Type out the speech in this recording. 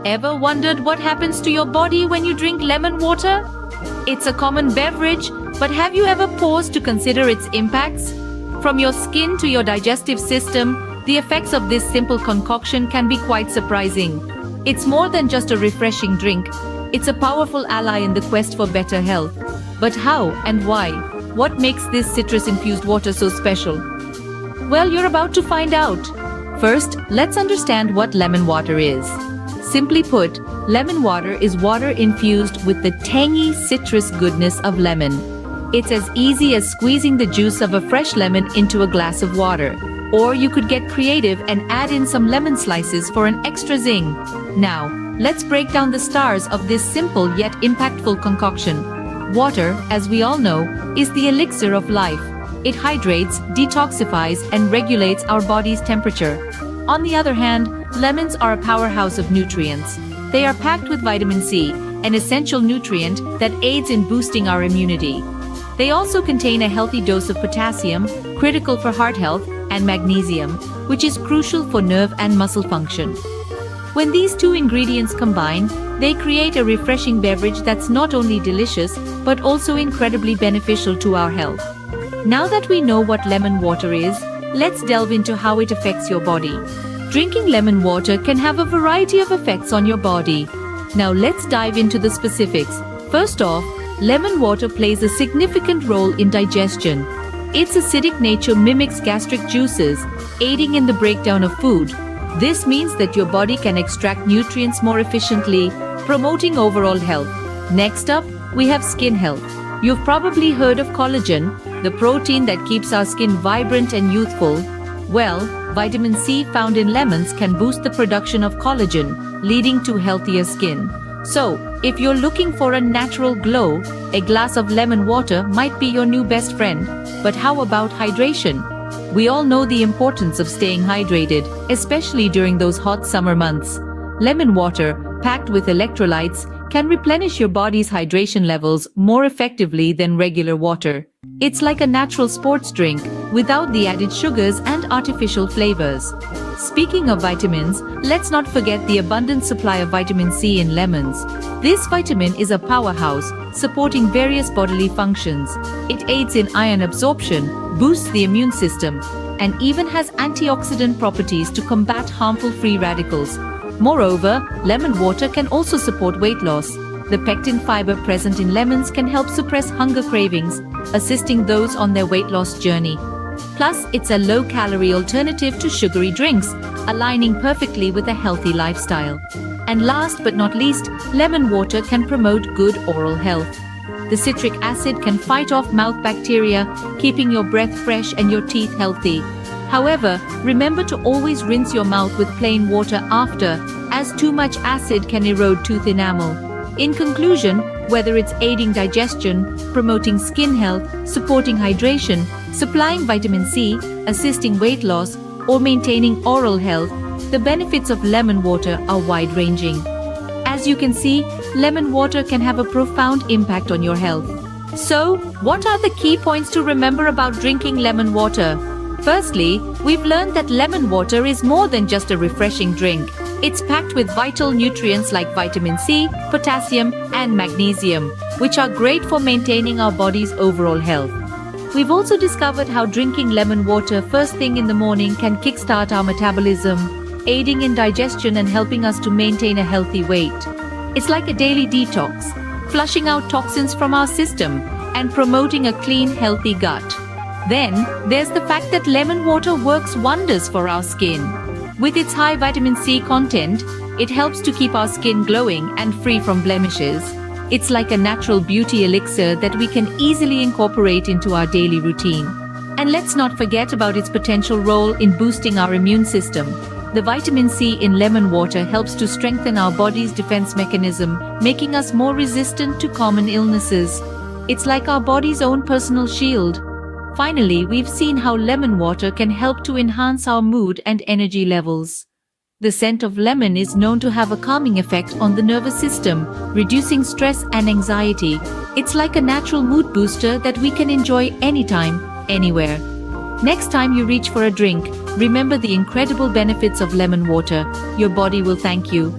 Ever wondered what happens to your body when you drink lemon water? It's a common beverage, but have you ever paused to consider its impacts? From your skin to your digestive system, the effects of this simple concoction can be quite surprising. It's more than just a refreshing drink. It's a powerful ally in the quest for better health. But how and why? What makes this citrus-infused water so special? Well, you're about to find out. First, let's understand what lemon water is. Simply put, lemon water is water infused with the tangy citrus goodness of lemon. It's as easy as squeezing the juice of a fresh lemon into a glass of water. Or you could get creative and add in some lemon slices for an extra zing. Now, let's break down the stars of this simple yet impactful concoction. Water, as we all know, is the elixir of life. It hydrates, detoxifies, and regulates our body's temperature. On the other hand, lemons are a powerhouse of nutrients. They are packed with vitamin C, an essential nutrient that aids in boosting our immunity. They also contain a healthy dose of potassium, critical for heart health, and magnesium, which is crucial for nerve and muscle function. When these two ingredients combine, they create a refreshing beverage that's not only delicious, but also incredibly beneficial to our health. Now that we know what lemon water is, let's delve into how it affects your body. Drinking lemon water can have a variety of effects on your body. Now let's dive into the specifics. First off, lemon water plays a significant role in digestion. Its acidic nature mimics gastric juices, aiding in the breakdown of food. This means that your body can extract nutrients more efficiently, promoting overall health. Next up, we have skin health. You've probably heard of collagen, the protein that keeps our skin vibrant and youthful. Well, vitamin C found in lemons can boost the production of collagen, leading to healthier skin. So, if you're looking for a natural glow, a glass of lemon water might be your new best friend. But how about hydration? We all know the importance of staying hydrated, especially during those hot summer months. Lemon water, packed with electrolytes, can replenish your body's hydration levels more effectively than regular water. It's like a natural sports drink, without the added sugars and artificial flavors. Speaking of vitamins, let's not forget the abundant supply of vitamin C in lemons. This vitamin is a powerhouse, supporting various bodily functions. It aids in iron absorption, boosts the immune system, and even has antioxidant properties to combat harmful free radicals. Moreover, lemon water can also support weight loss. The pectin fiber present in lemons can help suppress hunger cravings, assisting those on their weight loss journey. Plus, it's a low-calorie alternative to sugary drinks, aligning perfectly with a healthy lifestyle. And last but not least, lemon water can promote good oral health. The citric acid can fight off mouth bacteria, keeping your breath fresh and your teeth healthy. However, remember to always rinse your mouth with plain water after, as too much acid can erode tooth enamel. In conclusion, whether it's aiding digestion, promoting skin health, supporting hydration, supplying vitamin C, assisting weight loss, or maintaining oral health, the benefits of lemon water are wide-ranging. As you can see, lemon water can have a profound impact on your health. So, what are the key points to remember about drinking lemon water? Firstly, we've learned that lemon water is more than just a refreshing drink. It's packed with vital nutrients like vitamin C, potassium, and magnesium, which are great for maintaining our body's overall health. We've also discovered how drinking lemon water first thing in the morning can kickstart our metabolism, aiding in digestion and helping us to maintain a healthy weight. It's like a daily detox, flushing out toxins from our system and promoting a clean, healthy gut. Then, there's the fact that lemon water works wonders for our skin. With its high vitamin C content, it helps to keep our skin glowing and free from blemishes. It's like a natural beauty elixir that we can easily incorporate into our daily routine. And let's not forget about its potential role in boosting our immune system. The vitamin C in lemon water helps to strengthen our body's defense mechanism, making us more resistant to common illnesses. It's like our body's own personal shield. Finally, we've seen how lemon water can help to enhance our mood and energy levels. The scent of lemon is known to have a calming effect on the nervous system, reducing stress and anxiety. It's like a natural mood booster that we can enjoy anytime, anywhere. Next time you reach for a drink, remember the incredible benefits of lemon water. Your body will thank you.